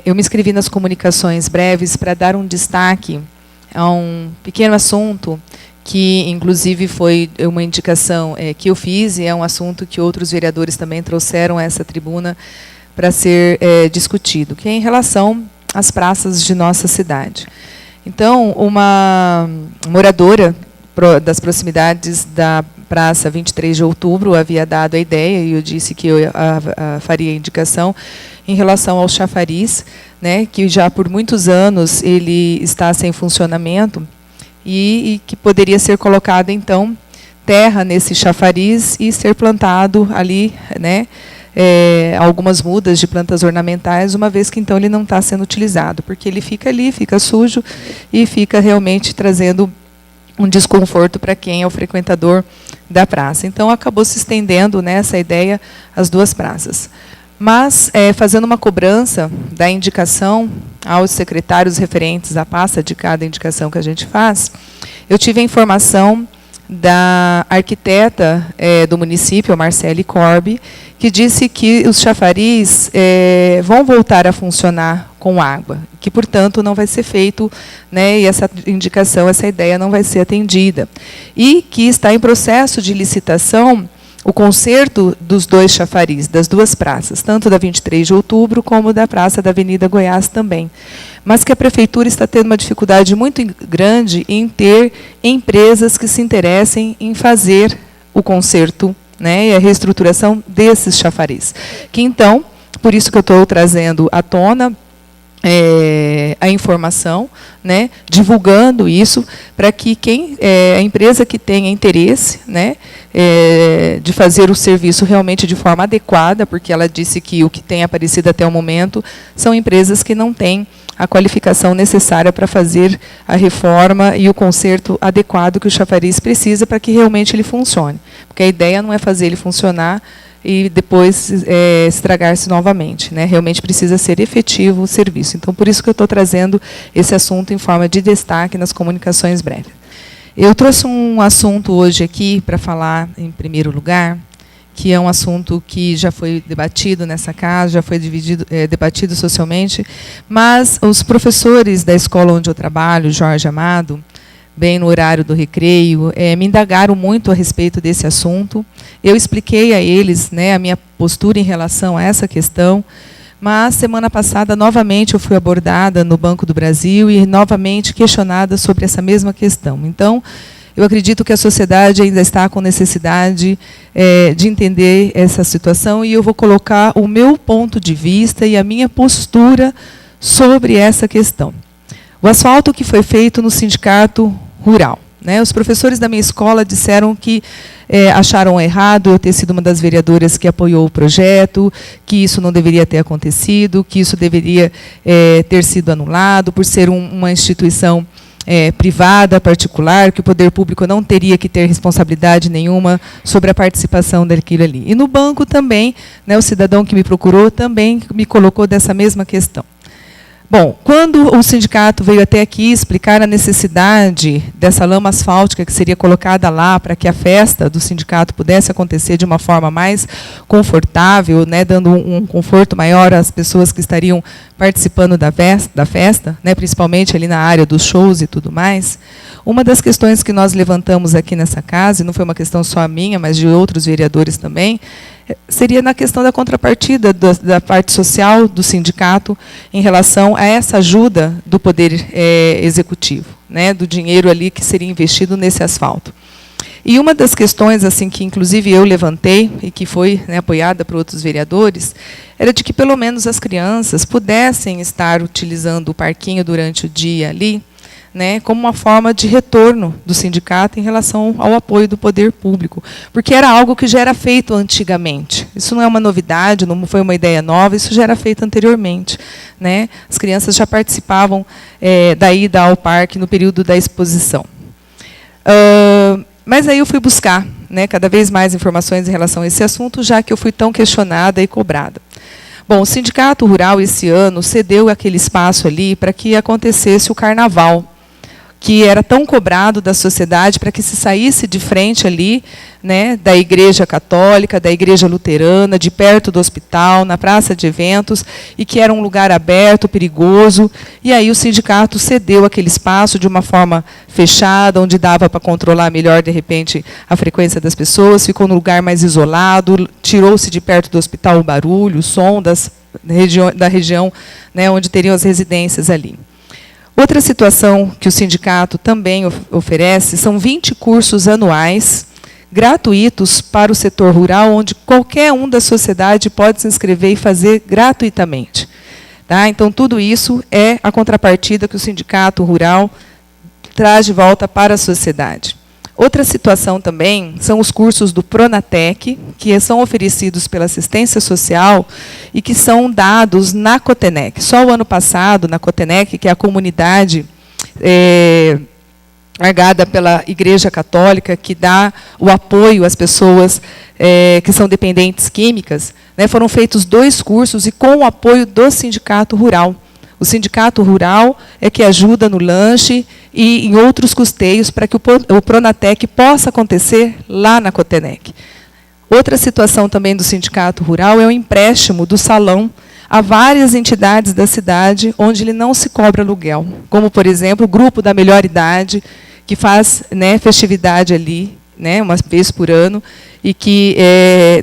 eu me inscrevi nas comunicações breves para dar um destaque a um pequeno assunto que, inclusive, foi uma indicação que eu fiz, e é um assunto que outros vereadores também trouxeram a essa tribuna para ser discutido, que é em relação às praças de nossa cidade. Então, uma moradora das proximidades da Praça 23 de Outubro havia dado a ideia, e eu disse que eu faria a indicação, em relação ao chafariz, né, que já por muitos anos ele está sem funcionamento, e que poderia ser colocado, então, terra nesse chafariz e ser plantado ali, né, algumas mudas de plantas ornamentais, uma vez que então ele não está sendo utilizado, porque ele fica ali, fica sujo e fica realmente trazendo um desconforto para quem é o frequentador da praça. Então, acabou se estendendo, né, essa ideia às duas praças. Mas, fazendo uma cobrança da indicação aos secretários referentes à pasta de cada indicação que a gente faz, eu tive a informação da arquiteta do município, a Marcele Corbi, que disse que os chafariz vão voltar a funcionar com água, que, portanto, não vai ser feito, né, e essa indicação, essa ideia não vai ser atendida. E que está em processo de licitação o conserto dos dois chafariz, das duas praças, tanto da 23 de Outubro como da Praça da Avenida Goiás também. Mas que a Prefeitura está tendo uma dificuldade muito grande em ter empresas que se interessem em fazer o conserto, né, e a reestruturação desses chafariz. Que, então, por isso que eu estou trazendo à tona a informação, né, divulgando isso, para que a empresa que tenha interesse, né, de fazer o serviço realmente de forma adequada, porque ela disse que o que tem aparecido até o momento são empresas que não têm a qualificação necessária para fazer a reforma e o conserto adequado que o chafariz precisa para que realmente ele funcione. Porque a ideia não é fazer ele funcionar e depois estragar-se novamente, né? Realmente precisa ser efetivo o serviço. Então, por isso que eu estou trazendo esse assunto em forma de destaque nas comunicações breves. Eu trouxe um assunto hoje aqui para falar, em primeiro lugar, que é um assunto que já foi debatido nessa casa, já foi debatido socialmente, mas os professores da escola onde eu trabalho, Jorge Amado, bem no horário do recreio, me indagaram muito a respeito desse assunto. Eu expliquei a eles, né, a minha postura em relação a essa questão, mas, semana passada, novamente, eu fui abordada no Banco do Brasil e, novamente, questionada sobre essa mesma questão. Então, eu acredito que a sociedade ainda está com necessidade de entender essa situação, e eu vou colocar o meu ponto de vista e a minha postura sobre essa questão. O asfalto que foi feito no sindicato rural, né? Os professores da minha escola disseram que acharam errado eu ter sido uma das vereadoras que apoiou o projeto, que isso não deveria ter acontecido, que isso deveria ter sido anulado por ser uma instituição privada, particular, que o poder público não teria que ter responsabilidade nenhuma sobre a participação daquilo ali. E no banco também, né, o cidadão que me procurou também me colocou dessa mesma questão. Bom, quando o sindicato veio até aqui explicar a necessidade dessa lama asfáltica que seria colocada lá para que a festa do sindicato pudesse acontecer de uma forma mais confortável, né, dando um conforto maior às pessoas que estariam participando da festa, né, principalmente ali na área dos shows e tudo mais, uma das questões que nós levantamos aqui nessa casa, e não foi uma questão só minha, mas de outros vereadores também, seria na questão da contrapartida da parte social do sindicato em relação a essa ajuda do Poder Executivo, né, do dinheiro ali que seria investido nesse asfalto. E uma das questões assim que, inclusive, eu levantei, e que foi, né, apoiada por outros vereadores, era de que, pelo menos, as crianças pudessem estar utilizando o parquinho durante o dia ali, né, como uma forma de retorno do sindicato em relação ao apoio do poder público, porque era algo que já era feito antigamente. Isso não é uma novidade, não foi uma ideia nova, isso já era feito anteriormente, né? As crianças já participavam da ida ao parque no período da exposição. Mas aí eu fui buscar, né, cada vez mais informações em relação a esse assunto, já que eu fui tão questionada e cobrada. Bom, o Sindicato Rural, esse ano, cedeu aquele espaço ali para que acontecesse o carnaval, que era tão cobrado da sociedade para que se saísse de frente ali, né, da Igreja Católica, da Igreja Luterana, de perto do hospital, na praça de eventos, e que era um lugar aberto, perigoso. E aí o sindicato cedeu aquele espaço de uma forma fechada, onde dava para controlar melhor, de repente, a frequência das pessoas, ficou no lugar mais isolado, tirou-se de perto do hospital o barulho, o som da região, né, onde teriam as residências ali. Outra situação que o sindicato também oferece são 20 cursos anuais, gratuitos para o setor rural, onde qualquer um da sociedade pode se inscrever e fazer gratuitamente. Tá? Então, tudo isso é a contrapartida que o sindicato rural traz de volta para a sociedade. Outra situação também são os cursos do Pronatec, que são oferecidos pela assistência social e que são dados na Cotenec. Só o ano passado, na Cotenec, que é a comunidade largada pela Igreja Católica, que dá o apoio às pessoas que são dependentes químicas, né, foram feitos 2 cursos e com o apoio do Sindicato Rural. O Sindicato Rural é que ajuda no lanche e em outros custeios para que o Pronatec possa acontecer lá na Cotenec. Outra situação também do Sindicato Rural é o empréstimo do salão a várias entidades da cidade onde ele não se cobra aluguel, como, por exemplo, o Grupo da Melhor Idade, que faz, né, festividade ali, né, uma vez por ano, e que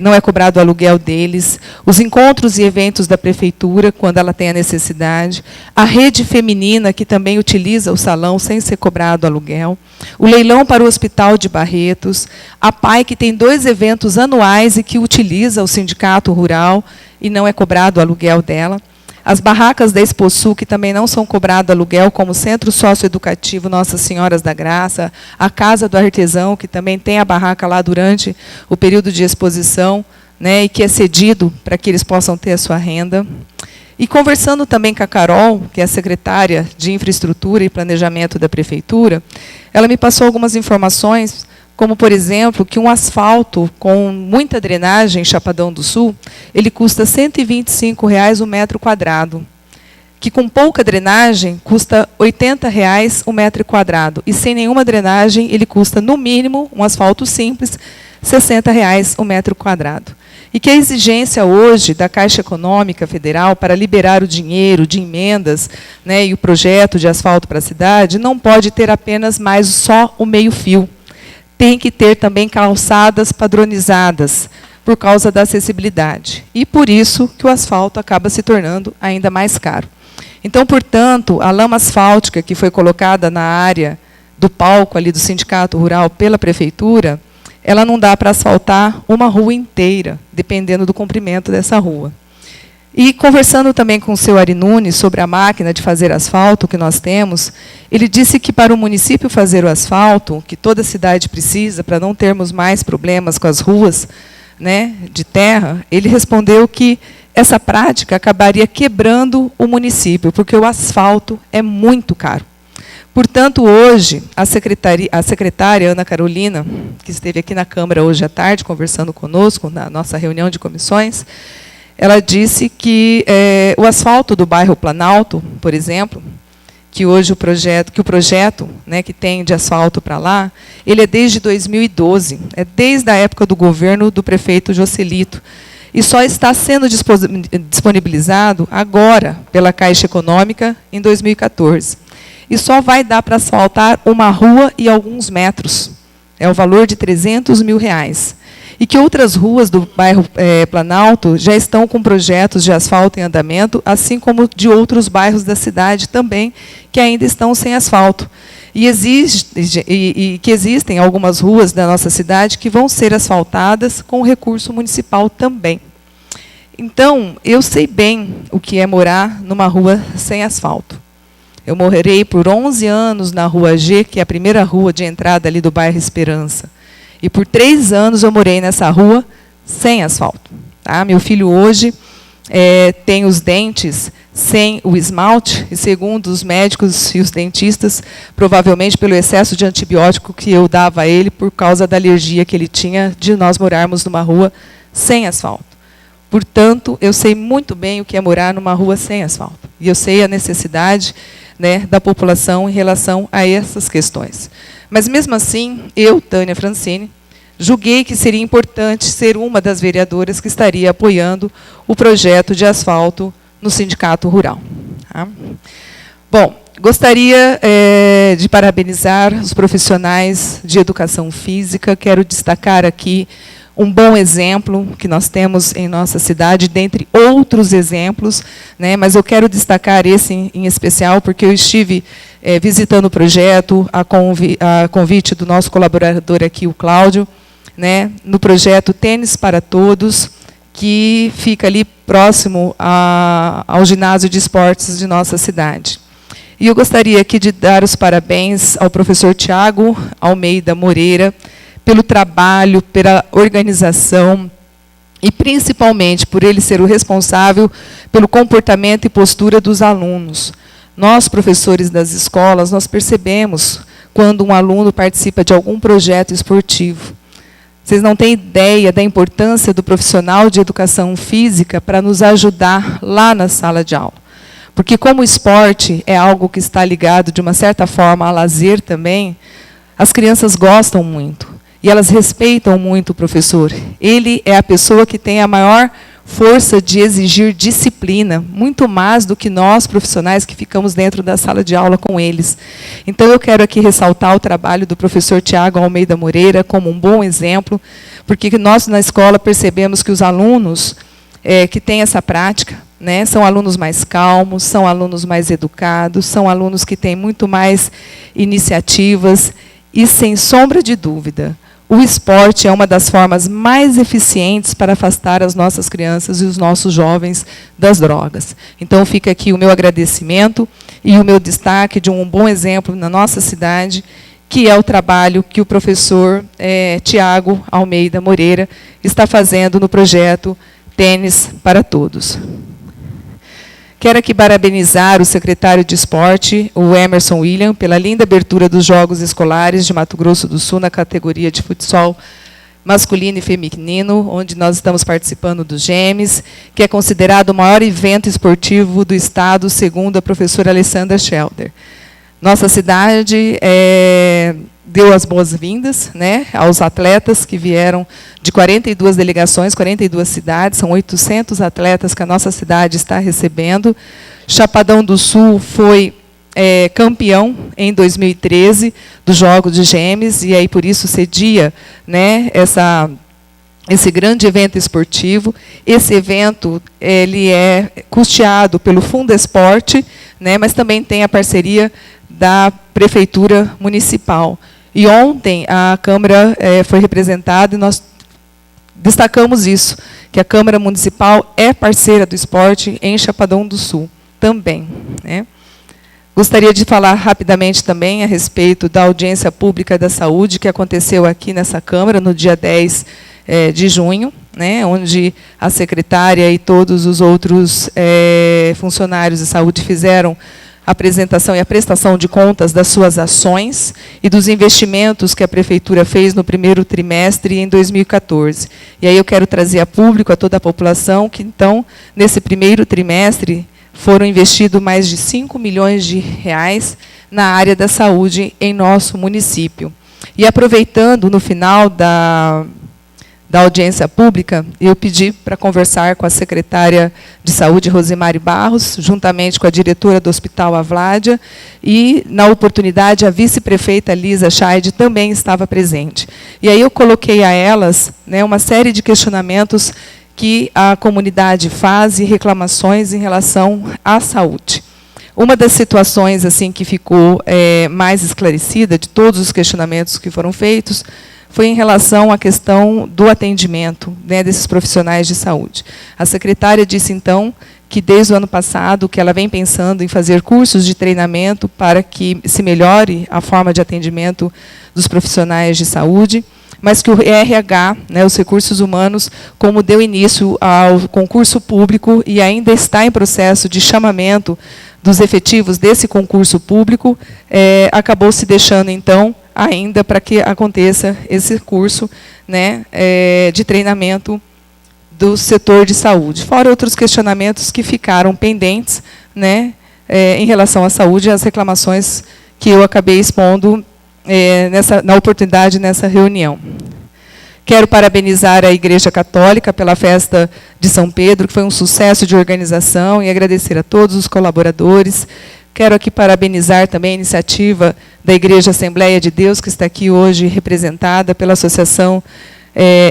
não é cobrado o aluguel deles, os encontros e eventos da prefeitura, quando ela tem a necessidade, a rede feminina, que também utiliza o salão sem ser cobrado aluguel, o leilão para o Hospital de Barretos, a PAI, que tem 2 eventos anuais e que utiliza o Sindicato Rural e não é cobrado o aluguel dela, as barracas da Exposul, que também não são cobrado aluguel, como o Centro Socioeducativo Nossas Senhoras da Graça, a Casa do Artesão, que também tem a barraca lá durante o período de exposição, né, e que é cedido para que eles possam ter a sua renda. E conversando também com a Carol, que é a secretária de Infraestrutura e Planejamento da Prefeitura, ela me passou algumas informações, como, por exemplo, que um asfalto com muita drenagem em Chapadão do Sul, ele custa R$ 125,00 o metro quadrado, que com pouca drenagem custa R$ 80,00 o metro quadrado, e sem nenhuma drenagem ele custa, no mínimo, um asfalto simples, R$ 60,00 o metro quadrado. E que a exigência hoje da Caixa Econômica Federal para liberar o dinheiro de emendas, né, e o projeto de asfalto para a cidade não pode ter apenas mais só o meio-fio. Tem que ter também calçadas padronizadas, por causa da acessibilidade. E por isso que o asfalto acaba se tornando ainda mais caro. Então, portanto, a lama asfáltica que foi colocada na área do palco ali do Sindicato Rural pela Prefeitura, ela não dá para asfaltar uma rua inteira, dependendo do comprimento dessa rua. E conversando também com o seu Ari Nunes sobre a máquina de fazer asfalto que nós temos, ele disse que para o município fazer o asfalto, que toda cidade precisa, para não termos mais problemas com as ruas, né, de terra, ele respondeu que essa prática acabaria quebrando o município, porque o asfalto é muito caro. Portanto, hoje, a secretária Ana Carolina, que esteve aqui na Câmara hoje à tarde, conversando conosco, na nossa reunião de comissões, ela disse que o asfalto do bairro Planalto, por exemplo, que hoje o projeto, né, que tem de asfalto para lá, ele é desde 2012, é desde a época do governo do prefeito Joselito, e só está sendo disponibilizado agora pela Caixa Econômica em 2014. E só vai dar para asfaltar uma rua e alguns metros. É o valor de R$ 300 mil. E que outras ruas do bairro Planalto já estão com projetos de asfalto em andamento, assim como de outros bairros da cidade também, que ainda estão sem asfalto. E que existem algumas ruas da nossa cidade que vão ser asfaltadas com recurso municipal também. Então, eu sei bem o que é morar numa rua sem asfalto. Eu morei por 11 anos na Rua G, que é a primeira rua de entrada ali do bairro Esperança. E por 3 anos eu morei nessa rua sem asfalto. Tá? Meu filho hoje tem os dentes sem o esmalte, e segundo os médicos e os dentistas, provavelmente pelo excesso de antibiótico que eu dava a ele, por causa da alergia que ele tinha de nós morarmos numa rua sem asfalto. Portanto, eu sei muito bem o que é morar numa rua sem asfalto. E eu sei a necessidade, né, da população em relação a essas questões. Mas, mesmo assim, eu, Tânia Francini, julguei que seria importante ser uma das vereadoras que estaria apoiando o projeto de asfalto no Sindicato Rural. Tá? Bom, gostaria de parabenizar os profissionais de educação física. Quero destacar aqui um bom exemplo que nós temos em nossa cidade, dentre outros exemplos, né, mas eu quero destacar esse em especial, porque eu estive visitando o projeto, a convite do nosso colaborador aqui, o Cláudio, né, no projeto Tênis para Todos, que fica ali próximo ao ginásio de esportes de nossa cidade. E eu gostaria aqui de dar os parabéns ao professor Tiago Almeida Moreira, pelo trabalho, pela organização e, principalmente, por ele ser o responsável pelo comportamento e postura dos alunos. Nós, professores das escolas, nós percebemos quando um aluno participa de algum projeto esportivo. Vocês não têm ideia da importância do profissional de educação física para nos ajudar lá na sala de aula. Porque, como o esporte é algo que está ligado, de uma certa forma, a lazer também, as crianças gostam muito. E elas respeitam muito o professor. Ele é a pessoa que tem a maior força de exigir disciplina, muito mais do que nós, profissionais, que ficamos dentro da sala de aula com eles. Então, eu quero aqui ressaltar o trabalho do professor Tiago Almeida Moreira como um bom exemplo, porque nós, na escola, percebemos que os alunos que têm essa prática, né, são alunos mais calmos, são alunos mais educados, são alunos que têm muito mais iniciativas e, sem sombra de dúvida, o esporte é uma das formas mais eficientes para afastar as nossas crianças e os nossos jovens das drogas. Então, fica aqui o meu agradecimento e o meu destaque de um bom exemplo na nossa cidade, que é o trabalho que o professor Tiago Almeida Moreira está fazendo no projeto Tênis para Todos. Quero aqui parabenizar o secretário de Esporte, o Emerson William, pela linda abertura dos Jogos Escolares de Mato Grosso do Sul, na categoria de futsal masculino e feminino, onde nós estamos participando dos GEMES, que é considerado o maior evento esportivo do Estado, segundo a professora Alessandra Schelder. Nossa cidade deu as boas-vindas, né, aos atletas que vieram de 42 delegações, 42 cidades, são 800 atletas que a nossa cidade está recebendo. Chapadão do Sul foi campeão em 2013 dos Jogos de GEMES, e aí por isso cedia, né, esse grande evento esportivo. Esse evento ele é custeado pelo Fundesporte, né, mas também tem a parceria da Prefeitura Municipal. E ontem a Câmara foi representada e nós destacamos isso, que a Câmara Municipal é parceira do esporte em Chapadão do Sul também, né? Gostaria de falar rapidamente também a respeito da audiência pública da saúde, que aconteceu aqui nessa Câmara no dia 10 de junho, né, onde a secretária e todos os outros funcionários de saúde fizeram a apresentação e a prestação de contas das suas ações e dos investimentos que a Prefeitura fez no primeiro trimestre em 2014. E aí eu quero trazer a público, a toda a população, que, então, nesse primeiro trimestre, foram investidos mais de 5 milhões de reais na área da saúde em nosso município. E, aproveitando, no final da audiência pública, eu pedi para conversar com a secretária de Saúde, Rosemary Barros, juntamente com a diretora do Hospital Avládia, e, na oportunidade, a vice-prefeita Lisa Scheid também estava presente. E aí eu coloquei a elas, né, uma série de questionamentos que a comunidade faz e reclamações em relação à saúde. Uma das situações assim que ficou mais esclarecida, de todos os questionamentos que foram feitos, foi em relação à questão do atendimento, né, desses profissionais de saúde. A secretária disse, então, que desde o ano passado, que ela vem pensando em fazer cursos de treinamento para que se melhore a forma de atendimento dos profissionais de saúde, mas que o RH, né, os recursos humanos, como deu início ao concurso público e ainda está em processo de chamamento dos efetivos desse concurso público, acabou se deixando, então, ainda para que aconteça esse curso, né, de treinamento do setor de saúde. Fora outros questionamentos que ficaram pendentes, né, em relação à saúde e às reclamações que eu acabei expondo na oportunidade nessa reunião. Quero parabenizar a Igreja Católica pela festa de São Pedro, que foi um sucesso de organização, e agradecer a todos os colaboradores. Quero aqui parabenizar também a iniciativa da Igreja Assembleia de Deus, que está aqui hoje representada pela Associação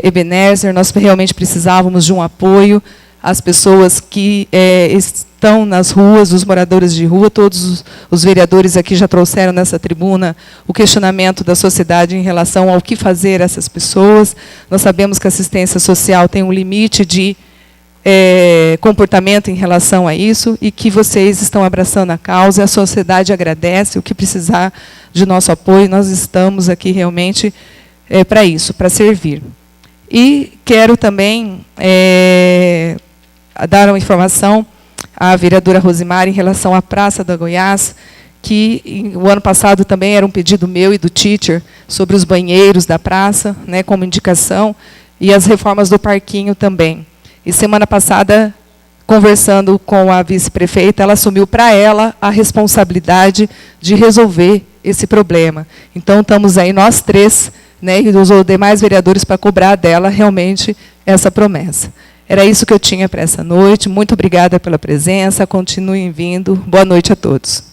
Ebenezer. Nós realmente precisávamos de um apoio às pessoas que estão nas ruas, os moradores de rua. Todos os vereadores aqui já trouxeram nessa tribuna o questionamento da sociedade em relação ao que fazer a essas pessoas. Nós sabemos que a assistência social tem um limite de comportamento em relação a isso, e que vocês estão abraçando a causa, a sociedade agradece. O que precisar de nosso apoio, nós estamos aqui realmente para isso, para servir. E quero também dar uma informação à vereadora Rosimar em relação à Praça da Goiás, que o ano passado também era um pedido meu e do teacher sobre os banheiros da praça, né, como indicação, e as reformas do parquinho também. E semana passada, conversando com a vice-prefeita, ela assumiu para ela a responsabilidade de resolver esse problema. Então, estamos aí nós três, né, e os demais vereadores, para cobrar dela realmente essa promessa. Era isso que eu tinha para essa noite. Muito obrigada pela presença. Continuem vindo. Boa noite a todos.